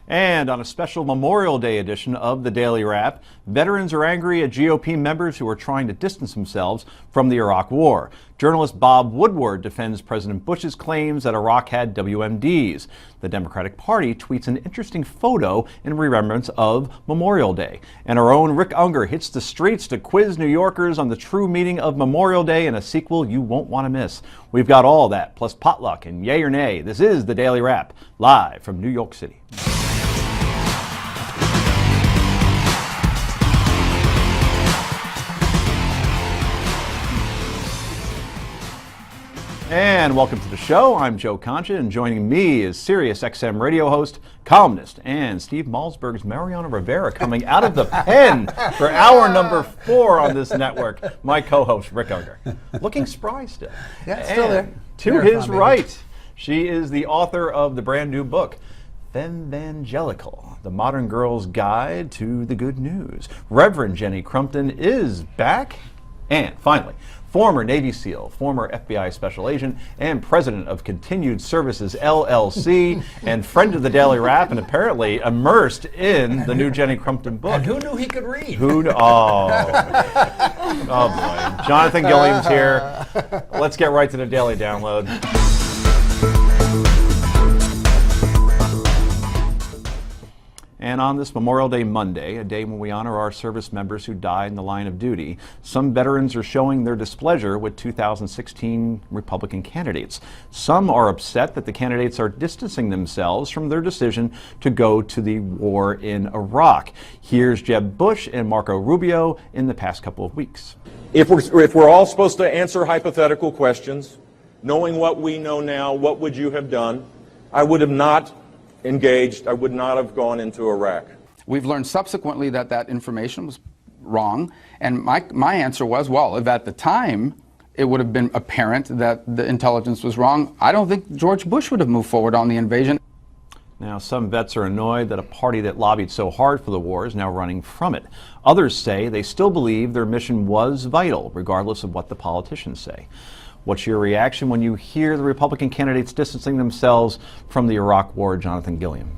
And on a special Memorial Day edition of the Daily Wrap, veterans are angry at GOP members who are trying to distance themselves from the Iraq War. Journalist Bob Woodward defends President Bush's claims that Iraq had WMDs. The Democratic Party tweets an interesting photo in remembrance of Memorial Day. And our own Rick Unger hits the streets to quiz New Yorkers on the true meaning of Memorial Day in a sequel you won't want to miss. We've got all that, plus potluck and yay or nay. This is the Daily Wrap, live from New York City. And welcome to the show. I'm Joe Concha, and joining me is Sirius XM radio host, columnist, and Steve Malzberg's Mariano Rivera coming out of the pen for hour number 4 on this network. My co-host, Rick Unger. Looking spry still. Yeah, it's still there. To his right, she is the author of the brand new book, Femvangelical, The Modern Girl's Guide to the Good News. Reverend Jenny Crumpton is back. And finally, former Navy SEAL, former FBI Special Agent, and president of Continued Services LLC, and friend of the Daily Wrap, and apparently immersed in the new Jenny Crumpton book. And who knew he could read? Oh boy. Jonathan Gilliam's here. Let's get right to the Daily Download. And on this Memorial Day Monday, a day when we honor our service members who died in the line of duty, some veterans are showing their displeasure with 2016 Republican candidates. Some are upset that the candidates are distancing themselves from their decision to go to the war in Iraq. Here's Jeb Bush and Marco Rubio in the past couple of weeks. If we're all supposed to answer hypothetical questions, knowing what we know now, what would you have done? I would have not engaged. I would not have gone into Iraq. We've learned subsequently that that information was wrong, and my answer was, well, if at the time it would have been apparent that the intelligence was wrong, I don't think George Bush would have moved forward on the invasion. Now, some vets are annoyed that a party that lobbied so hard for the war is now running from it. Others say they still believe their mission was vital, regardless of what the politicians say. What's your reaction when you hear the Republican candidates distancing themselves from the Iraq War, Jonathan Gilliam?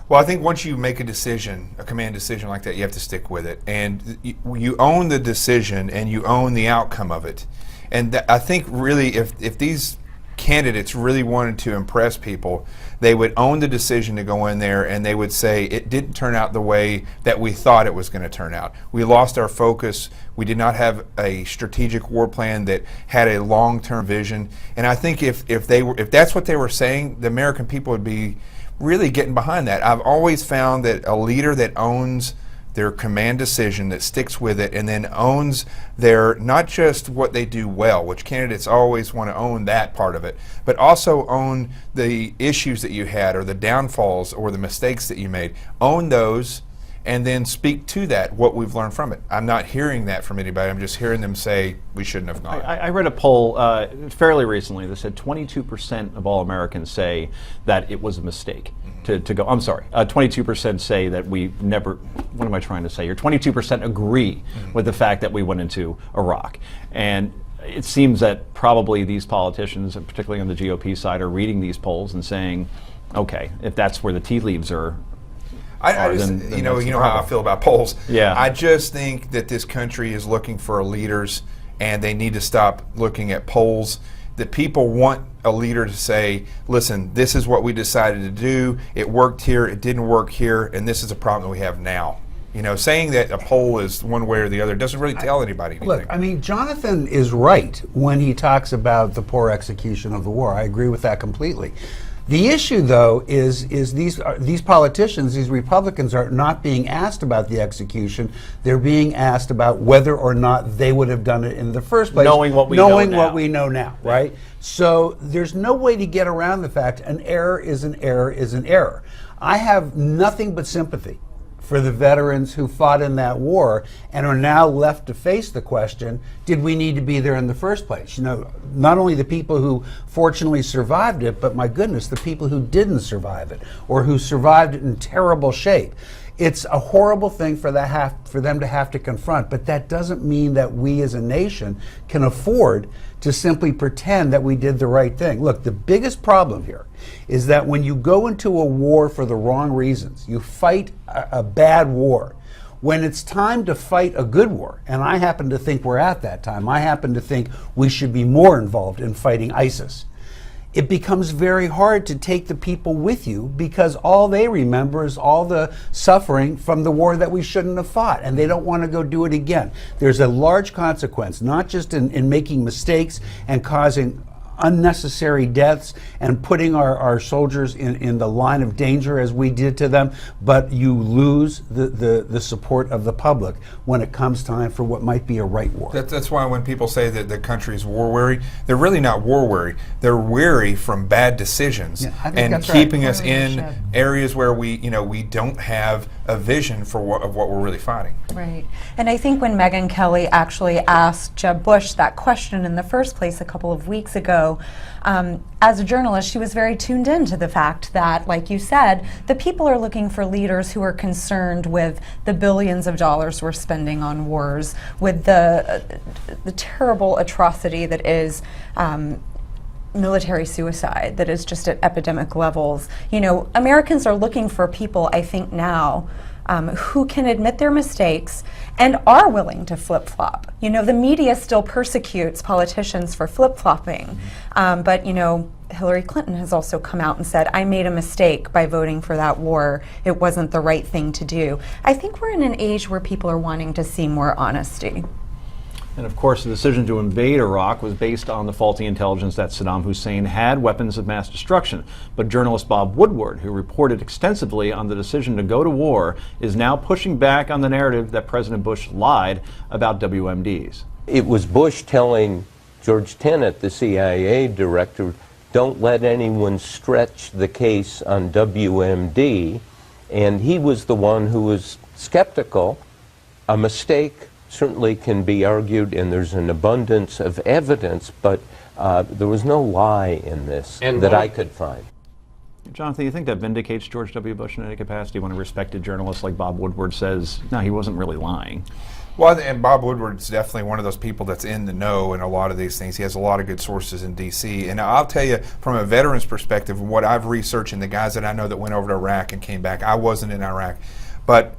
Well, I think once you make a decision, a command decision like that, you have to stick with it. And you own the decision and you own the outcome of it. And I think really if these candidates really wanted to impress people, they would own the decision to go in there and they would say it didn't turn out the way that we thought it was going to turn out. We lost our focus. We did not have a strategic war plan that had a long-term vision. And I think if that's what they were saying, the American people would be really getting behind that. I've always found that a leader that owns their command decision, that sticks with it, and then owns their, not just what they do well, which candidates always want to own that part of it, but also own the issues that you had or the downfalls or the mistakes that you made. Own those and then speak to that, what we've learned from it. I'm not hearing that from anybody. I'm just hearing them say we shouldn't have gone. I read a poll fairly recently that said 22% of all Americans say that it was a mistake to go. I'm sorry, 22% say that we never, what am I trying to say here? 22% agree with the fact that we went into Iraq. And it seems that probably these politicians, and particularly on the GOP side, are reading these polls and saying, okay, if that's where the tea leaves are, you know how I feel about polls. Yeah. I just think that this country is looking for leaders, and they need to stop looking at polls. The people want a leader to say, listen, this is what we decided to do. It worked here, it didn't work here, and this is a problem that we have now. You know, saying that a poll is one way or the other doesn't really tell anybody anything. Look, I mean, Jonathan is right when he talks about the poor execution of the war. I agree with that completely. The issue, though, is these politicians, these Republicans, are not being asked about the execution. They're being asked about whether or not they would have done it in the first place. Knowing what we know now, right? So there's no way to get around the fact an error is an error is an error. I have nothing but sympathy for the veterans who fought in that war and are now left to face the question, did we need to be there in the first place? You know, not only the people who fortunately survived it, but my goodness, the people who didn't survive it or who survived it in terrible shape. It's a horrible thing for them to have to confront, but that doesn't mean that we as a nation can afford to simply pretend that we did the right thing. Look, the biggest problem here is that when you go into a war for the wrong reasons, you fight a bad war. When it's time to fight a good war, and I happen to think we're at that time, I happen to think we should be more involved in fighting ISIS. It becomes very hard to take the people with you because all they remember is all the suffering from the war that we shouldn't have fought, and they don't want to go do it again. There's a large consequence, not just in making mistakes and causing unnecessary deaths and putting our soldiers in the line of danger as we did to them, but you lose the support of the public when it comes time for what might be a right war. That's why when people say that the country is war weary, they're really not war weary. They're weary from bad decisions and keeping us in areas where we don't have a vision for of what we're really fighting. Right. And I think when Megyn Kelly actually asked Jeb Bush that question in the first place a couple of weeks ago, as a journalist, she was very tuned in to the fact that, like you said, the people are looking for leaders who are concerned with the billions of dollars we're spending on wars, with the terrible atrocity that is military suicide, that is just at epidemic levels. You know, Americans are looking for people, I think now, who can admit their mistakes and are willing to flip-flop. You know, the media still persecutes politicians for flip-flopping, but, you know, Hillary Clinton has also come out and said, I made a mistake by voting for that war. It wasn't the right thing to do. I think we're in an age where people are wanting to see more honesty. And of course, the decision to invade Iraq was based on the faulty intelligence that Saddam Hussein had weapons of mass destruction. But journalist Bob Woodward, who reported extensively on the decision to go to war, is now pushing back on the narrative that President Bush lied about WMDs. It was Bush telling George Tenet, the CIA director, don't let anyone stretch the case on WMD. And he was the one who was skeptical. A mistake certainly can be argued, and there's an abundance of evidence, but there was no lie in this that I could find. Jonathan, you think that vindicates George W. Bush in any capacity when a respected journalist like Bob Woodward says, no, he wasn't really lying? Well, and Bob Woodward's definitely one of those people that's in the know in a lot of these things. He has a lot of good sources in D.C. And I'll tell you, from a veteran's perspective, what I've researched and the guys that I know that went over to Iraq and came back, I wasn't in Iraq, but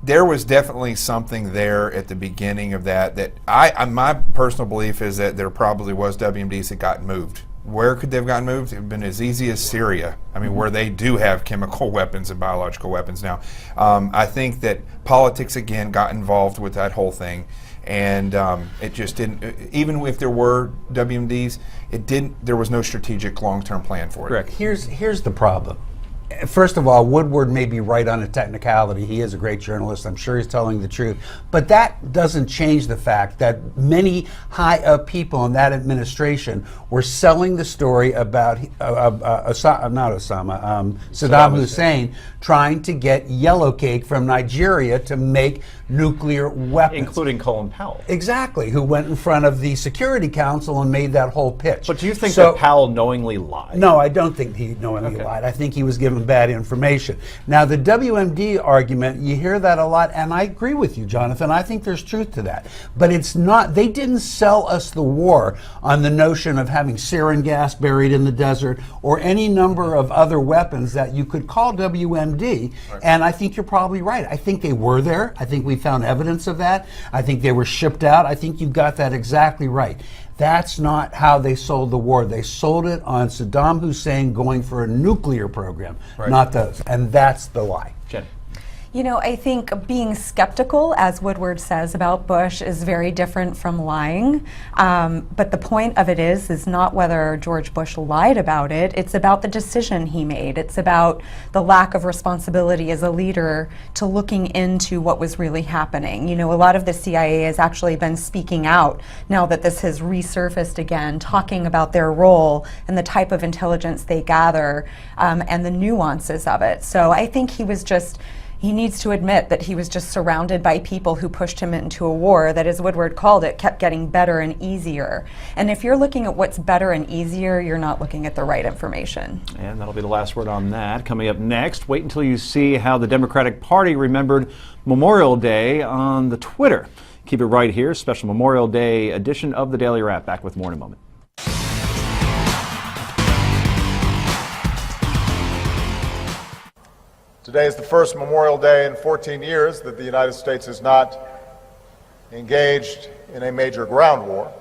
there was definitely something there at the beginning of that my personal belief is that there probably was WMDs that got moved. Where could they have gotten moved? It would have been as easy as Syria. I mean, where they do have chemical weapons and biological weapons now. I think that politics, again, got involved with that whole thing. And it just didn't, even if there were WMDs, there was no strategic long-term plan for it. Correct. Here's the problem. First of all, Woodward may be right on a technicality. He is a great journalist. I'm sure he's telling the truth. But that doesn't change the fact that many high-up people in that administration were selling the story about Saddam Hussein trying to get yellow cake from Nigeria to make nuclear weapons. Including Colin Powell. Exactly, who went in front of the Security Council and made that whole pitch. But do you think that Powell knowingly lied? No, I don't think he knowingly lied. I think he was given bad information. Now, the WMD argument, you hear that a lot, and I agree with you, Jonathan. I think there's truth to that. But it's not, they didn't sell us the war on the notion of having sarin gas buried in the desert or any number of other weapons that you could call WMD. Right. And I think you're probably right. I think they were there. I think we found evidence of that. I think they were shipped out. I think you got that exactly right. That's not how they sold the war. They sold it on Saddam Hussein going for a nuclear program, not those. And that's the lie. Jen. You know, I think being skeptical, as Woodward says about Bush, is very different from lying. But the point of it is not whether George Bush lied about it. It's about the decision he made. It's about the lack of responsibility as a leader to looking into what was really happening. You know, a lot of the CIA has actually been speaking out now that this has resurfaced again, talking about their role and the type of intelligence they gather and the nuances of it. So I think he was just, he needs to admit that he was just surrounded by people who pushed him into a war that, as Woodward called it, kept getting better and easier. And if you're looking at what's better and easier, you're not looking at the right information. And that'll be the last word on that. Coming up next, wait until you see how the Democratic Party remembered Memorial Day on the Twitter. Keep it right here. Special Memorial Day edition of the Daily Wrap. Back with more in a moment. Today is the first Memorial Day in 14 years that the United States has not engaged in a major ground war.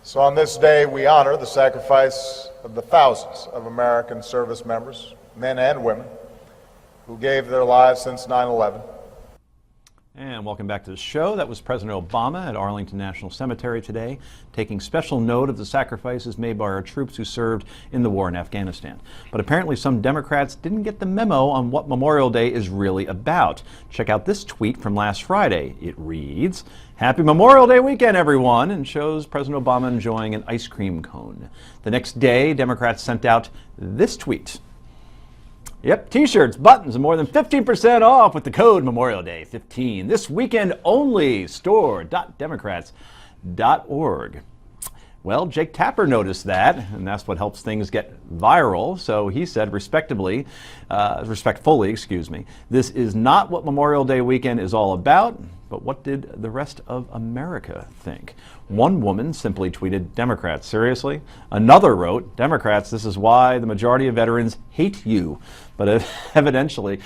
So on this day, we honor the sacrifice of the thousands of American service members, men and women, who gave their lives since 9/11. And welcome back to the show. That was President Obama at Arlington National Cemetery today, taking special note of the sacrifices made by our troops who served in the war in Afghanistan. But apparently some Democrats didn't get the memo on what Memorial Day is really about. Check out this tweet from last Friday. It reads, "Happy Memorial Day weekend, everyone," and shows President Obama enjoying an ice cream cone. The next day, Democrats sent out this tweet. Yep, t-shirts, buttons, and more than 15% off with the code Memorial Day 15. This weekend only, store.democrats.org. Well, Jake Tapper noticed that, and that's what helps things get viral. So he said respectfully, this is not what Memorial Day weekend is all about, but what did the rest of America think? One woman simply tweeted, "Democrats, seriously?" Another wrote, "Democrats, this is why the majority of veterans hate you." But evidently,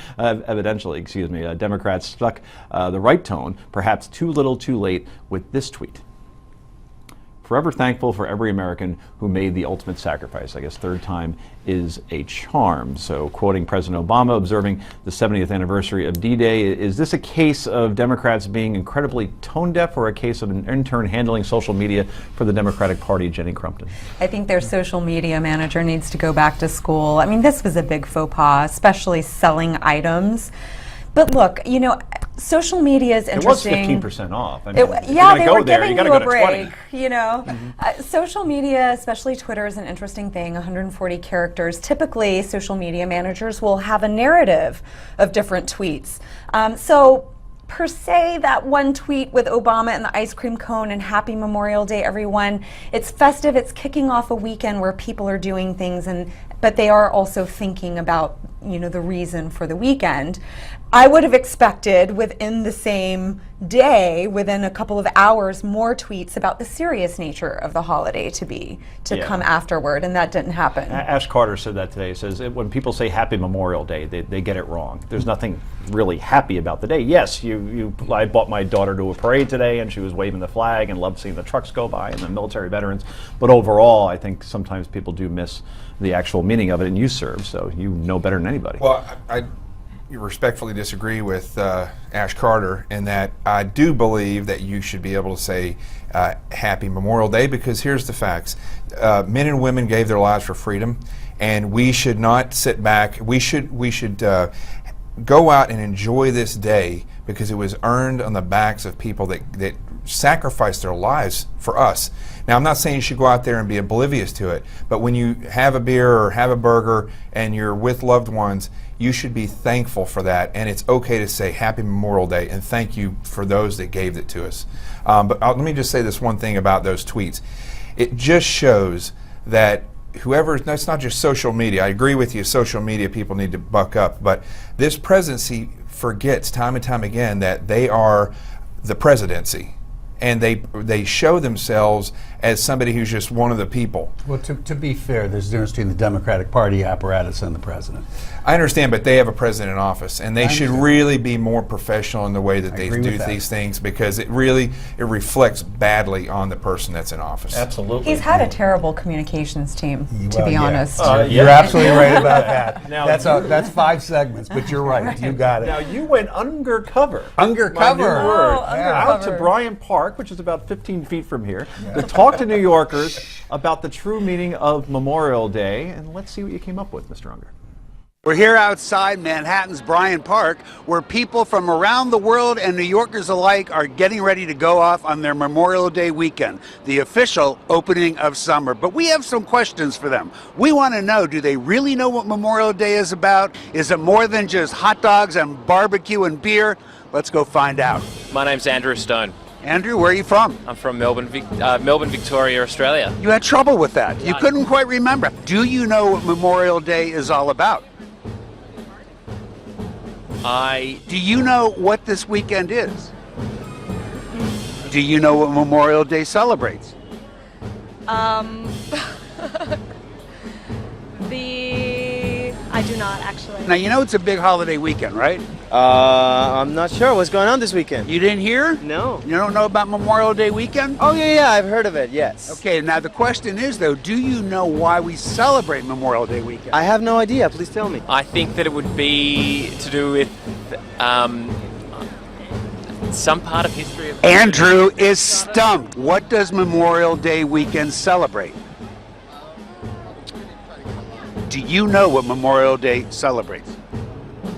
Democrats struck the right tone, perhaps too little too late, with this tweet. "Forever thankful for every American who made the ultimate sacrifice." I guess third time is a charm. So quoting President Obama observing the 70th anniversary of D-Day, is this a case of Democrats being incredibly tone deaf or a case of an intern handling social media for the Democratic Party, Jenny Crumpton? I think their social media manager needs to go back to school. I mean, this was a big faux pas, especially selling items. But look, you know, social media is interesting. It was 15% off. I mean, yeah, they were giving you a break, 20. you know. Social media, especially Twitter, is an interesting thing, 140 characters. Typically, social media managers will have a narrative of different tweets. So per se, that one tweet with Obama and the ice cream cone and Happy Memorial Day, everyone, it's festive, it's kicking off a weekend where people are doing things, but they are also thinking about, you know, the reason for the weekend. I would have expected within the same day, within a couple of hours, more tweets about the serious nature of the holiday to come afterward, and that didn't happen. Ash Carter said that today. He says when people say Happy Memorial Day, they get it wrong. There's nothing really happy about the day. Yes, I bought my daughter to a parade today, and she was waving the flag and loved seeing the trucks go by and the military veterans. But overall, I think sometimes people do miss the actual meaning of it, and you serve, so you know better than anybody. Well, I respectfully disagree with Ash Carter in that I do believe that you should be able to say Happy Memorial Day, because here's the facts. Men and women gave their lives for freedom, and we should not sit back. We should go out and enjoy this day because it was earned on the backs of people that sacrificed their lives for us. Now, I'm not saying you should go out there and be oblivious to it, but when you have a beer or have a burger and you're with loved ones, you should be thankful for that, and it's okay to say Happy Memorial Day and thank you for those that gave it to us. But let me just say this one thing about those tweets. It just shows that that's not just social media. I agree with you, social media people need to buck up, but this presidency forgets time and time again that they are the presidency. And they show themselves as somebody who's just one of the people. Well, to be fair, there's a difference between the Democratic Party apparatus and the president. I understand, but they have a president in office, and they should really be more professional in the way that they do these things, because it reflects badly on the person that's in office. Absolutely. He's had a terrible communications team, to be honest. You're absolutely right about that. Now, that's 5 segments, but you're right. You got it. Now, you went undercover. Undercover. My new word. undercover. Out to Bryant Park, which is about 15 feet from here, to talk to New Yorkers about the true meaning of Memorial Day. And let's see what you came up with, Mr. Unger. We're here outside Manhattan's Bryant Park, where people from around the world and New Yorkers alike are getting ready to go off on their Memorial Day weekend, the official opening of summer. But we have some questions for them. We want to know, do they really know what Memorial Day is about? Is it more than just hot dogs and barbecue and beer? Let's go find out. My name's Andrew Stone. Andrew, where are you from? I'm from Melbourne, Victoria, Australia. You had trouble with that. You couldn't quite remember. Do you know what Memorial Day is all about? Do you know what this weekend is? Do you know what Memorial Day celebrates? I do not, actually. Now, you know it's a big holiday weekend, right? I'm not sure what's going on this weekend. You didn't hear? No. You don't know about Memorial Day weekend? Oh, yeah, I've heard of it, yes. Okay, now the question is, though, do you know why we celebrate Memorial Day weekend? I have no idea. Please tell me. I think that it would be to do with some part of history of... Andrew is stumped. What does Memorial Day weekend celebrate? Do you know what Memorial Day celebrates?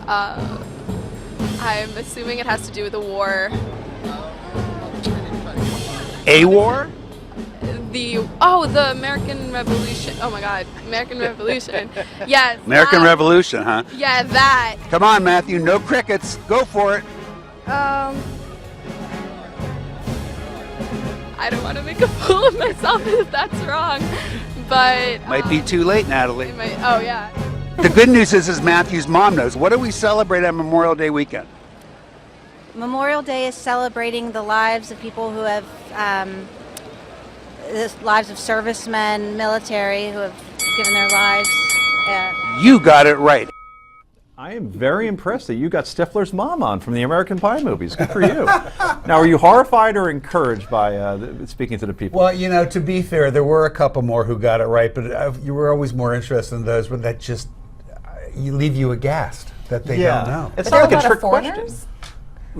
I'm assuming it has to do with a war. A war? The American Revolution. Oh my God, American Revolution. Yes. American Revolution, huh? Yeah, that. Come on, Matthew, no crickets. Go for it. I don't want to make a fool of myself if that's wrong, but Might be too late, Natalie. it might, oh yeah. The good news is Matthew's mom knows. What do we celebrate on Memorial Day weekend? Memorial Day is celebrating the lives of people who have, the lives of servicemen, military, who have given their lives. You got it right. I am very impressed that you got Stifler's mom on from the American Pie movies. Good for you. Now, are you horrified or encouraged by speaking to the people? Well, you know, to be fair, there were a couple more who got it right, but you were always more interested in those, but that just leave you aghast that they don't know. It's But not there like are a a lot of trick question. foreigners?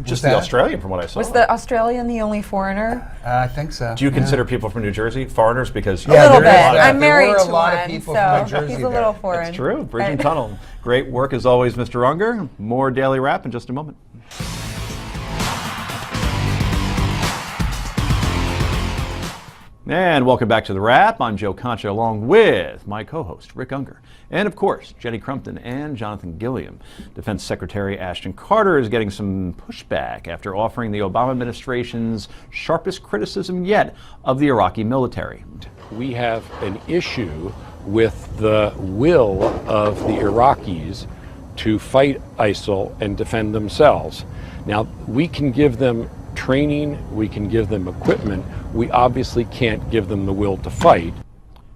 Just that? the Australian, from what I saw. Was the Australian the only foreigner? I think so. Do you consider people from New Jersey foreigners? Because A little bit. there I'm married were a to lot one, of people so from New Jersey he's a there. little foreign. It's true. Bridge and Tunnel. Great work as always, Mr. Unger. More Daily Wrap in just a moment. And welcome back to The Wrap. I'm Joe Concha along with my co-host, Rick Unger. And of course, Jenny Crumpton and Jonathan Gilliam. Defense Secretary Ashton Carter is getting some pushback after offering the Obama administration's sharpest criticism yet of the Iraqi military. We have an issue with the will of the Iraqis to fight ISIL and defend themselves. Now, we can give them training, we can give them equipment, we obviously can't give them the will to fight.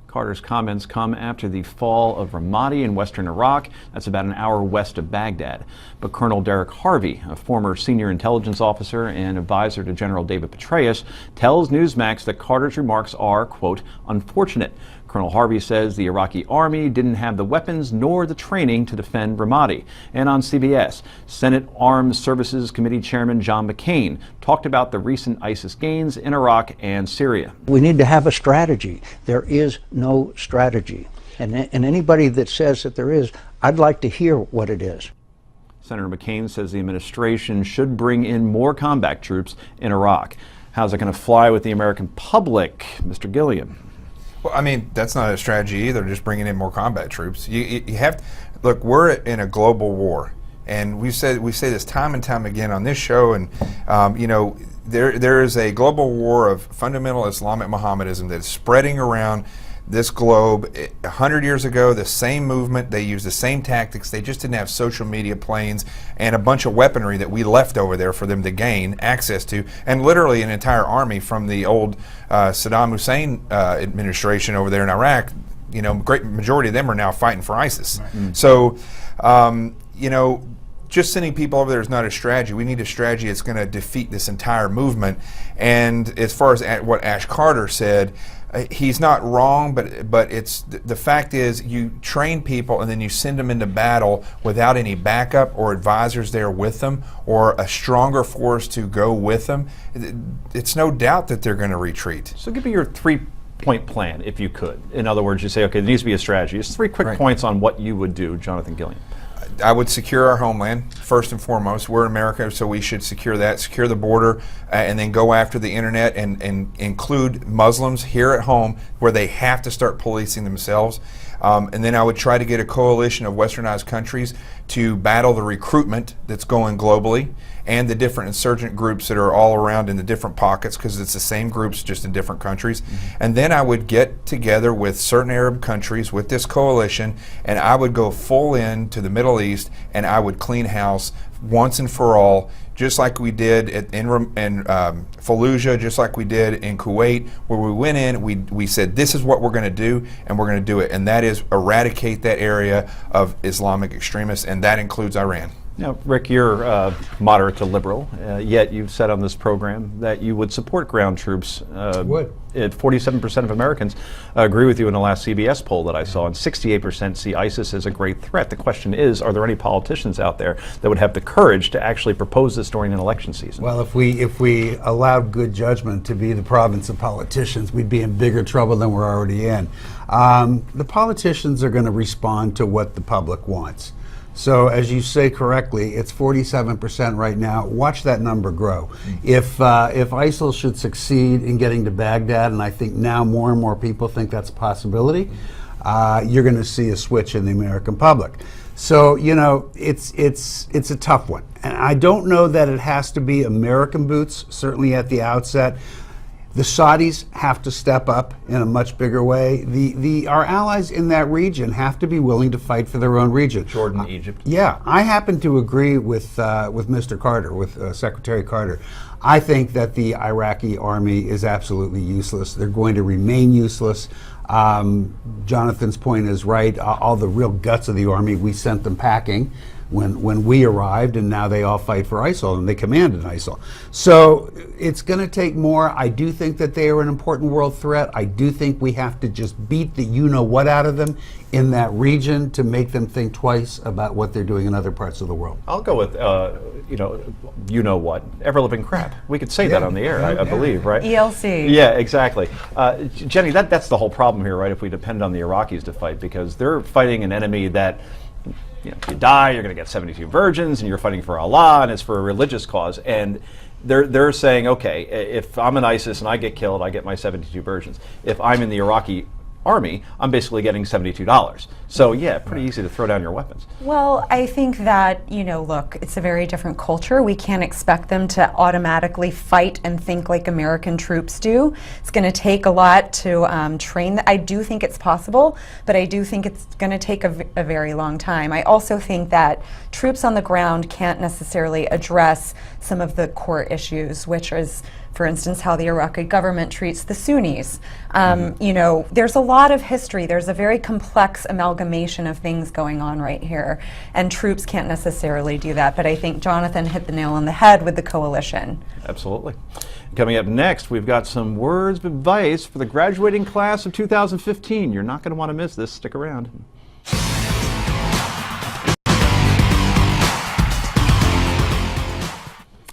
Carter's comments come after the fall of Ramadi in western Iraq. That's about an hour west of Baghdad. But Colonel Derek Harvey, a former senior intelligence officer and advisor to General David Petraeus, tells Newsmax that Carter's remarks are, quote, unfortunate. Colonel Harvey says the Iraqi army didn't have the weapons nor the training to defend Ramadi. And on CBS, Senate Armed Services Committee Chairman John McCain talked about the recent ISIS gains in Iraq and Syria. We need to have a strategy. There is no strategy. And anybody that says that there is, I'd like to hear what it is. Senator McCain says the administration should bring in more combat troops in Iraq. How's it going to fly with the American public, Mr. Gilliam? Well, I mean, that's not a strategy either, just bringing in more combat troops. You have, look, we're in a global war. And we say this time and time again on this show, and you know, there is a global war of fundamental Islamic Mohammedanism that's spreading around this globe. 100 years ago, the same movement, they used the same tactics, they just didn't have social media planes and a bunch of weaponry that we left over there for them to gain access to, and literally an entire army from the old Saddam Hussein administration over there in Iraq. You know, great majority of them are now fighting for ISIS. Right. So, you know, just sending people over there is not a strategy. We need a strategy that's going to defeat this entire movement. And as far as what Ash Carter said, he's not wrong, but it's the fact is you train people and then you send them into battle without any backup or advisors there with them or a stronger force to go with them. It's no doubt that they're going to retreat. So give me your 3-point plan, if you could. In other words, you say, okay, there needs to be a strategy. Just 3 quick points on what you would do, Jonathan Gilliam. I would secure our homeland first and foremost. We're in America, so we should secure that, secure the border, and then go after the internet and include Muslims here at home where they have to start policing themselves. And then I would try to get a coalition of westernized countries to battle the recruitment that's going globally and the different insurgent groups that are all around in the different pockets, because it's the same groups just in different countries. And then I would get together with certain Arab countries with this coalition, and I would go full in to the Middle East, and I would clean house once and for all, just like we did in Fallujah, just like we did in Kuwait, where we went in, we said, this is what we're going to do, and we're going to do it. And that is eradicate that area of Islamic extremists, and that includes Iran. Now, Rick, you're moderate to liberal, yet you've said on this program that you would support ground troops. Would. 47% of Americans agree with you in the last CBS poll that I saw, and 68% see ISIS as a great threat. The question is, are there any politicians out there that would have the courage to actually propose this during an election season? Well, if we allowed good judgment to be the province of politicians, we'd be in bigger trouble than we're already in. The politicians are going to respond to what the public wants. So, as you say correctly, it's 47% right now. Watch that number grow. If ISIL should succeed in getting to Baghdad, and I think now more and more people think that's a possibility, you're going to see a switch in the American public. So, you know, it's a tough one. And I don't know that it has to be American boots, certainly at the outset. The Saudis have to step up in a much bigger way. Our allies in that region have to be willing to fight for their own region. Jordan, Egypt. Yeah, I happen to agree with Mr. Carter, with Secretary Carter. I think that the Iraqi army is absolutely useless. They're going to remain useless. Jonathan's point is right. All the real guts of the army, we sent them packing when we arrived, and now they all fight for ISIL, and they commanded ISIL. So it's going to take more. I do think that they are an important world threat. I do think we have to just beat the you-know-what out of them in that region to make them think twice about what they're doing in other parts of the world. I'll go with, you know what, ever-living crap. We could say that on the air, I believe, right? ELC. Yeah, exactly. Jenny, that's the whole problem here, right, if we depend on the Iraqis to fight, because they're fighting an enemy that, you know, if you die, you're going to get 72 virgins, and you're fighting for Allah, and it's for a religious cause. And they're saying, okay, if I'm in ISIS and I get killed, I get my 72 virgins. If I'm in the Iraqi army, I'm basically getting $72. So yeah, pretty easy to throw down your weapons. Well, I think that, look, it's a very different culture. We can't expect them to automatically fight and think like American troops do. It's going to take a lot to train. I do think it's possible, but I do think it's going to take a very long time. I also think that troops on the ground can't necessarily address some of the core issues, which is, for instance, how the Iraqi government treats the Sunnis. There's a lot of history. There's a very complex amalgamation of things going on right here, and troops can't necessarily do that. But I think Jonathan hit the nail on the head with the coalition. Absolutely. Coming up next, we've got some words of advice for the graduating class of 2015. You're not going to want to miss this. Stick around.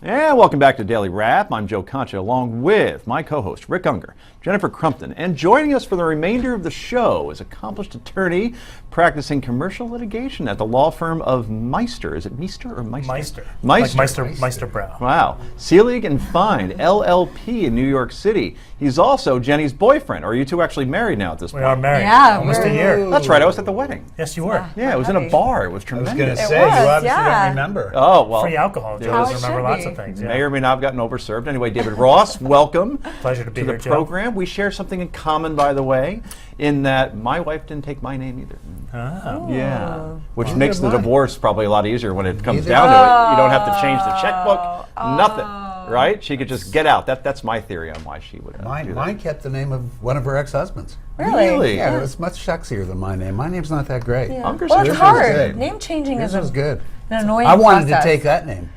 And welcome back to Daily Wrap. I'm Joe Concha, along with my co-host Rick Unger, Jennifer Crumpton, and joining us for the remainder of the show is accomplished attorney practicing commercial litigation at the law firm of Meister. Is it Meister or Meister? Meister. Meister. Like Meister Brown. Wow. Selig and Fine, LLP in New York City. He's also Jenny's boyfriend. Or are you two actually married now at this point? We are married. Yeah, almost a year. That's right. I was at the wedding. Yes, you were. Yeah, it was in a bar. It was tremendous. I was going to say, you obviously don't remember. Oh, well. Free alcohol. Joe doesn't remember lots of things. May or may not have gotten overserved. Anyway, David Ross, welcome. Pleasure to be to here, the Joe. program. We share something in common, by the way, in that my wife didn't take my name either. Oh. Yeah, which makes the divorce probably a lot easier when it comes down to it. You don't have to change the checkbook, nothing, right? She could just get out. That's my theory on why she would do that. Mine kept the name of one of her ex-husbands. Really? Yeah, it was much sexier than my name. My name's not that great. Yeah. Well, it's hard. Name changing is good. an annoying I wanted process. to take that name.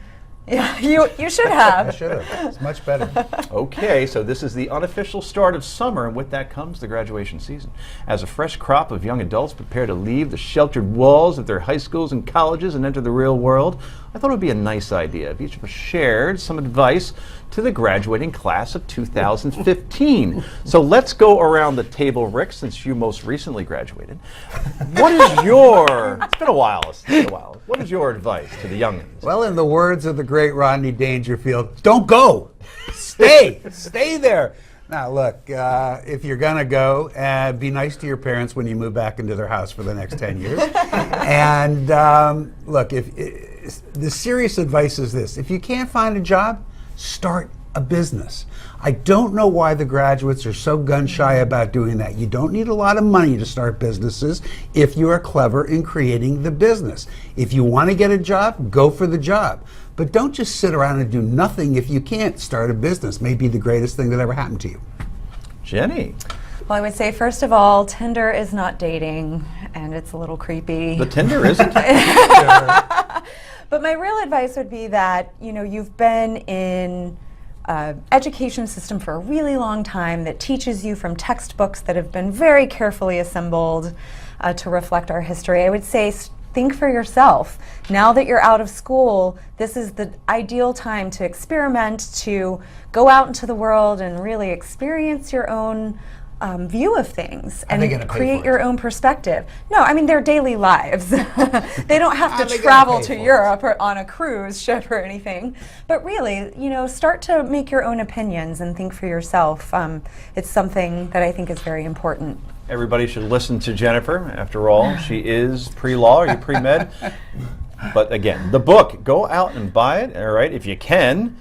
Yeah, you should have. I should have. It's much better. Okay, so this is the unofficial start of summer, and with that comes the graduation season. As a fresh crop of young adults prepare to leave the sheltered walls of their high schools and colleges and enter the real world, I thought it would be a nice idea if each of us shared some advice to the graduating class of 2015. So let's go around the table, Rick, since you most recently graduated. What is your, it's been a while, what is your advice to the youngins? Well, in the words of the great Rodney Dangerfield, don't go. Stay. Stay there. Now, look, if you're going to go, be nice to your parents when you move back into their house for the next 10 years. And look, the serious advice is this. If you can't find a job, start a business. I don't know why the graduates are so gun-shy about doing that. You don't need a lot of money to start businesses if you are clever in creating the business. If you want to get a job, go for the job. But don't just sit around and do nothing if you can't start a business. May be the greatest thing that ever happened to you. Jenny. Well, I would say, first of all, Tinder is not dating, and it's a little creepy. The Tinder isn't? But my real advice would be that, you know, you've been in education system for a really long time that teaches you from textbooks that have been very carefully assembled to reflect our history. I would say think for yourself. Now that you're out of school, this is the ideal time to experiment, to go out into the world and really experience your own view of things and create your own perspective. No, I mean, their daily lives. They don't have to travel to Europe or on a cruise ship or anything. But really, you know, start to make your own opinions and think for yourself. It's something that I think is very important. Everybody should listen to Jennifer. After all, she is pre-law. Are you pre-med? But again, the book, go out and buy it, all right, if you can.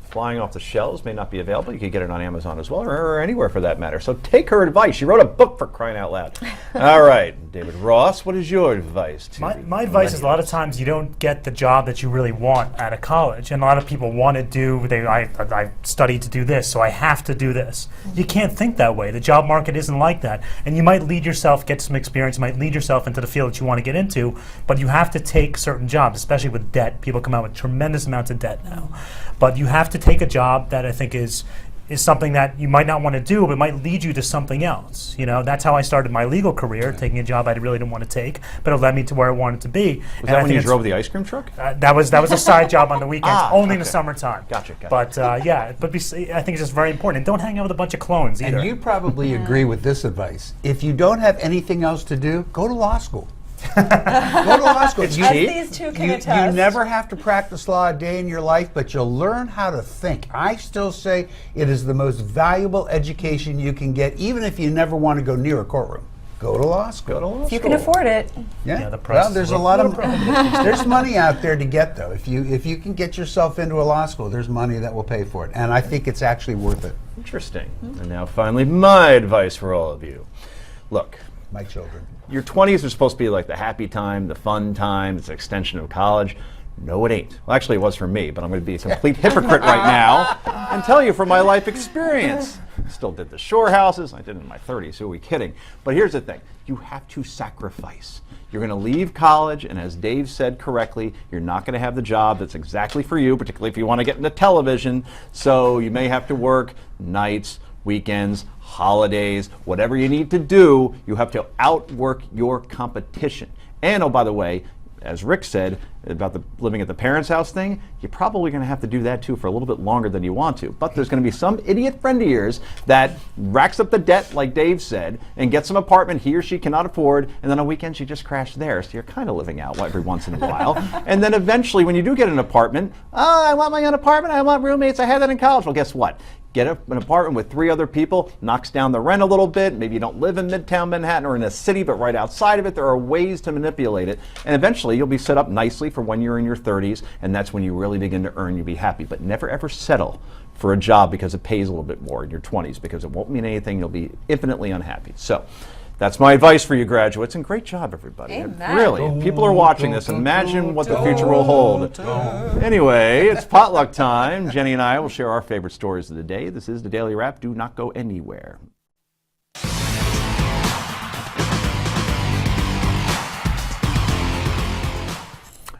Flying off the shelves may not be available. You could get it on Amazon as well, or anywhere for that matter. So take her advice. She wrote a book, for crying out loud. All right, David Ross, what is your advice to My advice is a lot of times you don't get the job that you really want out of college. And a lot of people want to do, I studied to do this, so I have to do this. You can't think that way. The job market isn't like that. And you might lead yourself, get some experience, you might lead yourself into the field that you want to get into, but you have to take certain jobs, especially with debt. People come out with tremendous amounts of debt now. But you have to take a job that I think is something that you might not want to do, but might lead you to something else. You know, that's how I started my legal career, taking a job I really didn't want to take, but it led me to where I wanted to be. Was that when you drove the ice cream truck? That was a side job on the weekends, only in the summertime. Gotcha. But yeah, but I think it's just very important. And don't hang out with a bunch of clones either. And you probably agree with this advice. If you don't have anything else to do, go to law school. Go to law school. As these two can attest. You never have to practice law a day in your life, but you'll learn how to think. I still say it is the most valuable education you can get, even if you never want to go near a courtroom. Go to law school. If you can afford it. Yeah, well, there's a lot of there's money out there to get, though. If you can get yourself into a law school, there's money that will pay for it, and I think it's actually worth it. Interesting. And now, finally, my advice for all of you. Look, my children. Your 20s are supposed to be like the happy time, the fun time. It's an extension of college. No, it ain't. Well, actually, it was for me, but I'm going to be a complete hypocrite right now and tell you from my life experience. Still did the shore houses. I did it in my 30s. Who are we kidding? But here's the thing. You have to sacrifice. You're going to leave college, and as Dave said correctly, you're not going to have the job that's exactly for you, particularly if you want to get into television. So you may have to work nights, weekends, holidays, whatever you need to do. You have to outwork your competition. And oh, by the way, as Rick said about the living at the parents' house thing, you're probably going to have to do that too for a little bit longer than you want to. But there's going to be some idiot friend of yours that racks up the debt, like Dave said, and gets some apartment he or she cannot afford, and then on weekends you just crash there. So you're kind of living out every once in a while. And then eventually, when you do get an apartment, I want my own apartment, I want roommates, I had that in college. Well, guess what? Get an apartment with 3 other people, knocks down the rent a little bit. Maybe you don't live in Midtown Manhattan or in a city, but right outside of it. There are ways to manipulate it. And eventually you'll be set up nicely for when you're in your 30s, and that's when you really begin to earn, you'll be happy. But never ever settle for a job because it pays a little bit more in your 20s, because it won't mean anything. You'll be infinitely unhappy. So that's my advice for you graduates, and great job, everybody. Amen. Really, if people are watching this, imagine what the future will hold. Anyway, it's potluck time. Jenny and I will share our favorite stories of the day. This is the Daily Wrap. Do not go anywhere.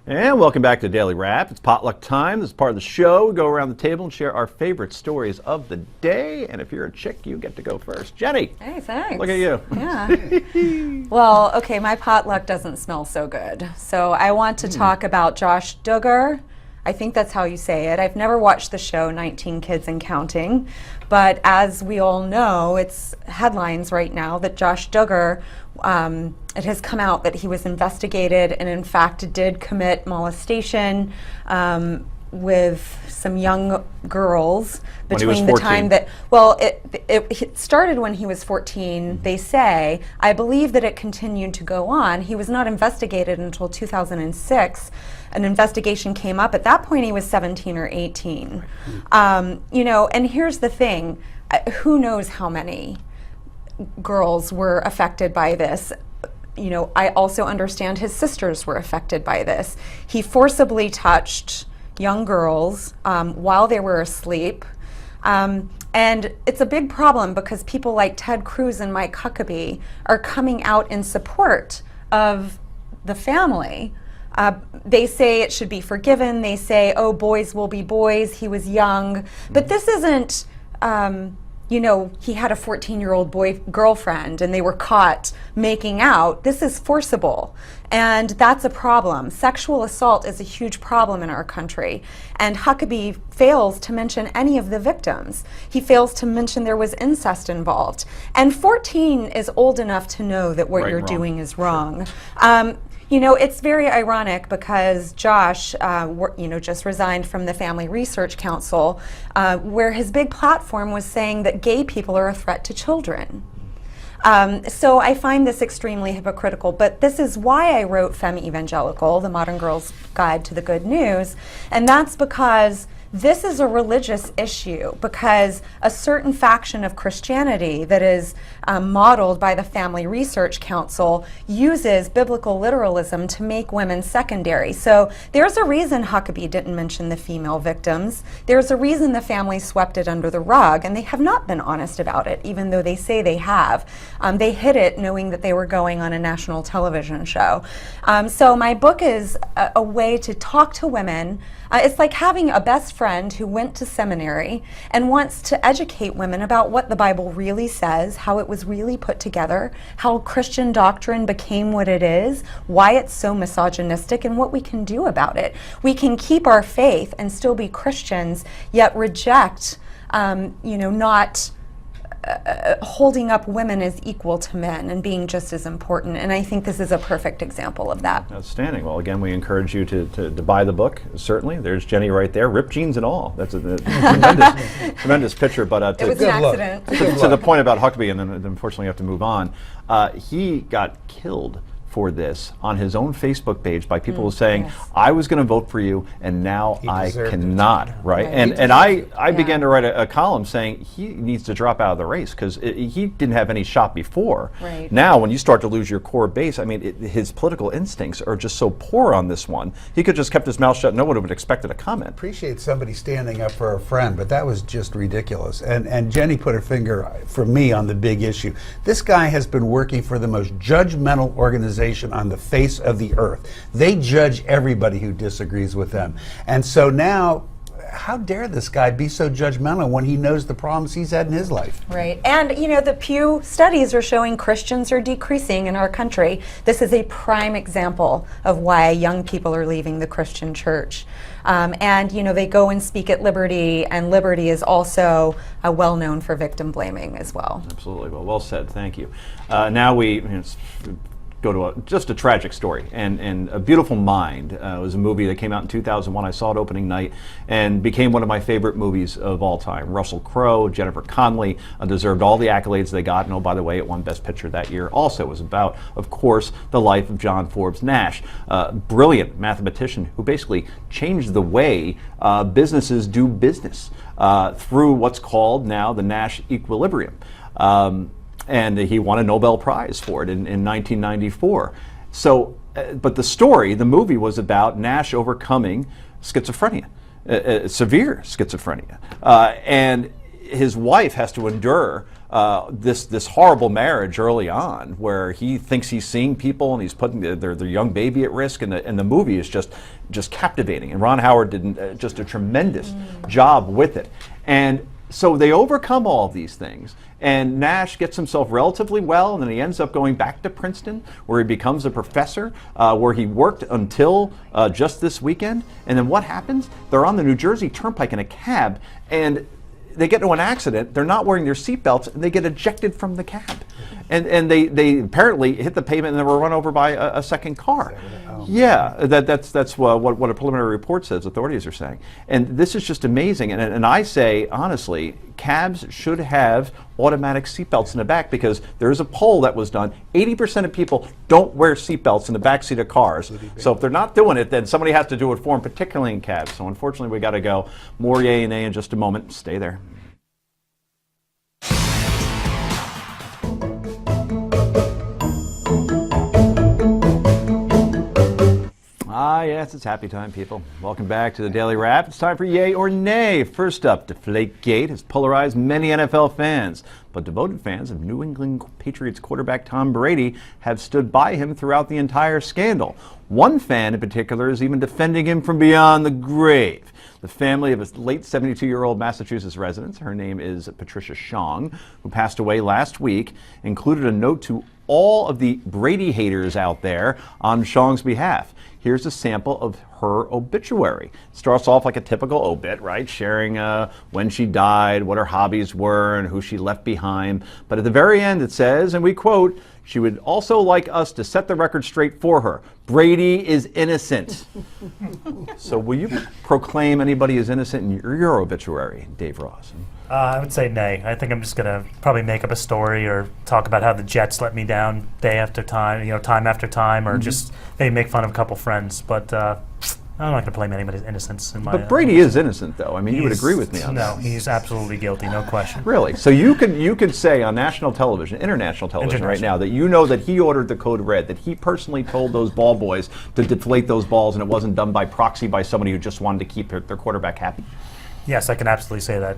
And welcome back to Daily Wrap. It's potluck time. This is part of the show. We go around the table and share our favorite stories of the day. And if you're a chick, you get to go first. Jenny. Hey, thanks. Look at you. Yeah. Well, okay, my potluck doesn't smell so good. So I want to talk about Josh Duggar. I think that's how you say it. I've never watched the show 19 Kids and Counting, but as we all know, it's headlines right now that Josh Duggar, it has come out that he was investigated and in fact did commit molestation with some young girls between the time that, well, it started when he was 14, they say. I believe that it continued to go on. He was not investigated until 2006. An investigation came up. At that point, he was 17 or 18. You know, and here's the thing. Who knows how many girls were affected by this? You know, I also understand his sisters were affected by this. He forcibly touched young girls while they were asleep. And it's a big problem because people like Ted Cruz and Mike Huckabee are coming out in support of the family. They say it should be forgiven. They say, oh, boys will be boys. He was young. But this isn't, you know, he had a 14-year-old girlfriend and they were caught making out. This is forcible. And that's a problem. Sexual assault is a huge problem in our country. And Huckabee fails to mention any of the victims. He fails to mention there was incest involved. And 14 is old enough to know that what you're doing is wrong. You know, it's very ironic because Josh, you know, just resigned from the Family Research Council, where his big platform was saying that gay people are a threat to children. So I find this extremely hypocritical, but this is why I wrote Femme Evangelical, the Modern Girl's Guide to the Good News, and that's because this is a religious issue, because a certain faction of Christianity that is modeled by the Family Research Council uses biblical literalism to make women secondary. So there's a reason Huckabee didn't mention the female victims. There's a reason the family swept it under the rug, and they have not been honest about it, even though they say they have. They hid it knowing that they were going on a national television show. So my book is a way to talk to women. It's like having a best friend who went to seminary and wants to educate women about what the Bible really says, how it was really put together, how Christian doctrine became what it is, why it's so misogynistic, and what we can do about it. We can keep our faith and still be Christians, yet reject, you know, not holding up women as equal to men and being just as important. And I think this is a perfect example of that. Outstanding. Well, again, we encourage you to buy the book, certainly. There's Jenny right there, ripped jeans and all. That's a tremendous picture. But it was an accident. To the point about Huckabee, and then unfortunately you have to move on, he got killed for this on his own Facebook page by people saying, I was going to vote for you and now I cannot, right? And I began to write a column saying he needs to drop out of the race because he didn't have any shot before. Right. Now, when you start to lose your core base, I mean, his political instincts are just so poor on this one. He could just kept his mouth shut. No one would have expected a comment. Appreciate somebody standing up for a friend, but that was just ridiculous. And Jenny put her finger, for me, on the big issue. This guy has been working for the most judgmental organization on the face of the earth. They judge everybody who disagrees with them. And so now, how dare this guy be so judgmental when he knows the problems he's had in his life? Right. And, you know, the Pew studies are showing Christians are decreasing in our country. This is a prime example of why young people are leaving the Christian church. And, you know, they go and speak at Liberty, and Liberty is also well known for victim blaming as well. Absolutely. Well said. Thank you. Now we go to just a tragic story, and A Beautiful Mind was a movie that came out in 2001. I saw it opening night and became one of my favorite movies of all time. Russell Crowe, Jennifer Connelly deserved all the accolades they got, and oh, by the way, it won Best Picture that year. Also, it was about, of course, the life of John Forbes Nash, brilliant mathematician who basically changed the way businesses do business through what's called now the Nash equilibrium. And he won a Nobel Prize for it in 1994. So, but the story, the movie, was about Nash overcoming schizophrenia, severe schizophrenia. And his wife has to endure this horrible marriage early on, where he thinks he's seeing people and he's putting their young baby at risk, and the movie is just captivating. And Ron Howard did just a tremendous job with it. And so they overcome all of these things, and Nash gets himself relatively well, and then he ends up going back to Princeton, where he becomes a professor, where he worked until just this weekend. And then what happens? They're on the New Jersey Turnpike in a cab, and they get into an accident. They're not wearing their seatbelts, and they get ejected from the cab. And they apparently hit the pavement and they were run over by a second car. Yeah, that's what a preliminary report says, authorities are saying. And this is just amazing. And I say, honestly, cabs should have automatic seatbelts in the back, because there is a poll that was done. 80% of people don't wear seatbelts in the backseat of cars. So if they're not doing it, then somebody has to do it for them, particularly in cabs. So unfortunately, we got to go. More yay and nay in just a moment. Stay there. Ah, yes, it's happy time, people. Welcome back to the Daily Wrap. It's time for Yay or Nay. First up, Deflategate has polarized many NFL fans, but devoted fans of New England Patriots quarterback Tom Brady have stood by him throughout the entire scandal. One fan in particular is even defending him from beyond the grave. The family of a late 72-year-old Massachusetts resident, her name is Patricia Shong, who passed away last week, included a note to all of the Brady haters out there on Shong's behalf. Here's a sample of her obituary. It starts off like a typical obit, right? Sharing when she died, what her hobbies were, and who she left behind. But at the very end it says, and we quote, "She would also like us to set the record straight for her. Brady is innocent." So will you proclaim anybody is innocent in your obituary, Dave Ross? I would say nay. I think I'm just going to probably make up a story or talk about how the Jets let me down day after time, time after time, or just maybe make fun of a couple friends. But I'm not going to claim anybody's innocence in my. But Brady is innocent, though. I mean, you would agree with me on that. No, he's absolutely guilty, no question. Really? So you could say on national television, international television right now, that you know that he ordered the code red, that he personally told those ball boys to deflate those balls, and it wasn't done by proxy by somebody who just wanted to keep their quarterback happy? Yes, I can absolutely say that.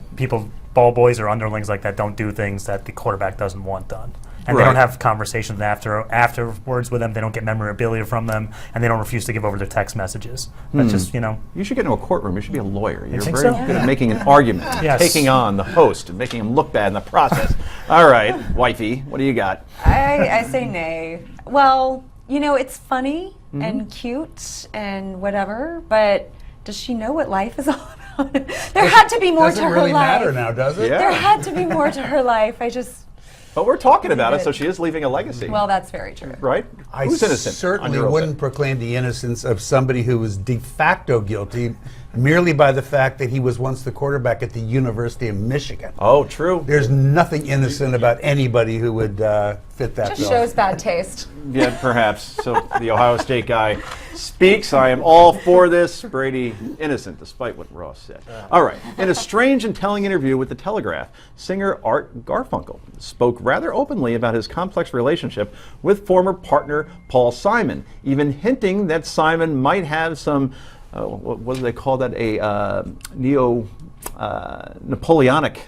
Ball boys or underlings like that don't do things that the quarterback doesn't want done. And they don't have conversations afterwards with them. They don't get memorabilia from them, and they don't refuse to give over their text messages. That's just, You should get into a courtroom. You should be a lawyer. You're think very so? good at making an argument, taking on the host, and making him look bad in the process. All right, wifey, what do you got? I say nay. Well, it's funny and cute and whatever, but does she know what life is all about? There had to be more to her life. Doesn't really matter now, does it? Yeah. There had to be more to her life. But we're talking about it, so she is leaving a legacy. Well, that's very true. Right? I Who's innocent? certainly wouldn't proclaim the innocence of somebody who was de facto guilty merely by the fact that he was once the quarterback at the University of Michigan. Oh, true. There's nothing innocent about anybody who would fit that bill. Just shows bad taste. Yeah, perhaps. So the Ohio State guy speaks. I am all for this. Brady innocent, despite what Ross said. All right. In a strange and telling interview with The Telegraph, singer Art Garfunkel spoke rather openly about his complex relationship with former partner Paul Simon, even hinting that Simon might have some, what do they call that, a Napoleonic,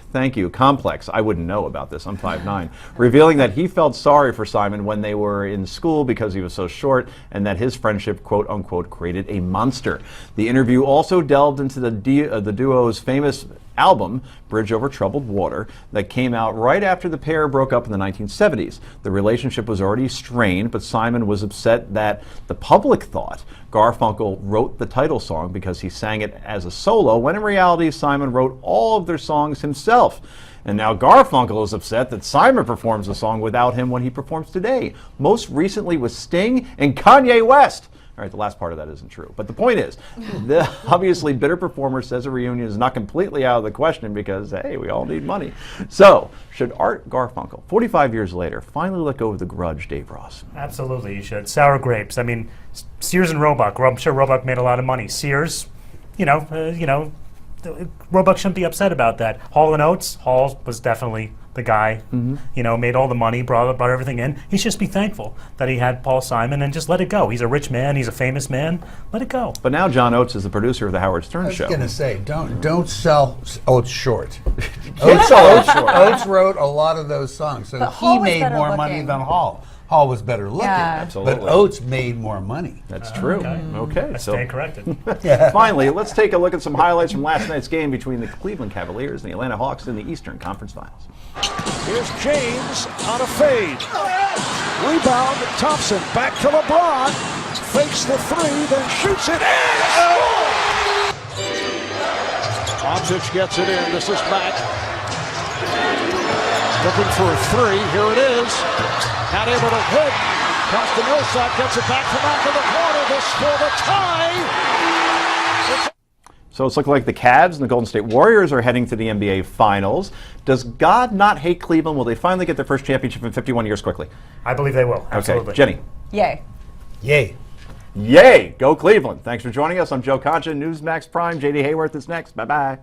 complex. I wouldn't know about this, I'm 5'9", revealing that he felt sorry for Simon when they were in school because he was so short, and that his friendship, quote unquote, created a monster. The interview also delved into the duo's famous album, Bridge Over Troubled Water, that came out right after the pair broke up in the 1970s. The relationship was already strained, but Simon was upset that the public thought Garfunkel wrote the title song because he sang it as a solo, when in reality Simon wrote all of their songs himself. And now Garfunkel is upset that Simon performs the song without him when he performs today, most recently with Sting and Kanye West. All right, the last part of that isn't true. But the point is, the obviously bitter performer says a reunion is not completely out of the question because, hey, we all need money. So, should Art Garfunkel, 45 years later, finally let go of the grudge, Dave Ross? Absolutely, you should. Sour grapes. I mean, Sears and Roebuck. I'm sure Roebuck made a lot of money. Sears, Roebuck shouldn't be upset about that. Hall & Oates. Hall was definitely the guy, made all the money, brought everything in. He should just be thankful that he had Paul Simon and just let it go. He's a rich man. He's a famous man. Let it go. But now John Oates is the producer of the Howard Stern I was Show. going to say, don't sell Oates short. Can't sell Oates short. Oates wrote a lot of those songs, so But he Hall was made better more money looking. than Hall. Hall was better looking, Yeah. Absolutely. but Oates made more money. That's true. Okay. I So stand corrected. finally, let's take a look at some highlights from last night's game between the Cleveland Cavaliers and the Atlanta Hawks in the Eastern Conference Finals. Here's James on a fade. Rebound, Thompson back to LeBron. Fakes the three, then shoots it in. Doncic gets it in. This is Mack. Looking for a three. Here it is. Not able to hit. Comes to Millsap, gets it back to Mack in the corner. This for the tie. So it's looking like the Cavs and the Golden State Warriors are heading to the NBA Finals. Does God not hate Cleveland? Will they finally get their first championship in 51 years quickly? I believe they will. Absolutely. Okay. Jenny. Yay. Yay. Yay! Go Cleveland. Thanks for joining us. I'm Joe Concha, Newsmax Prime. JD Hayworth is next. Bye-bye.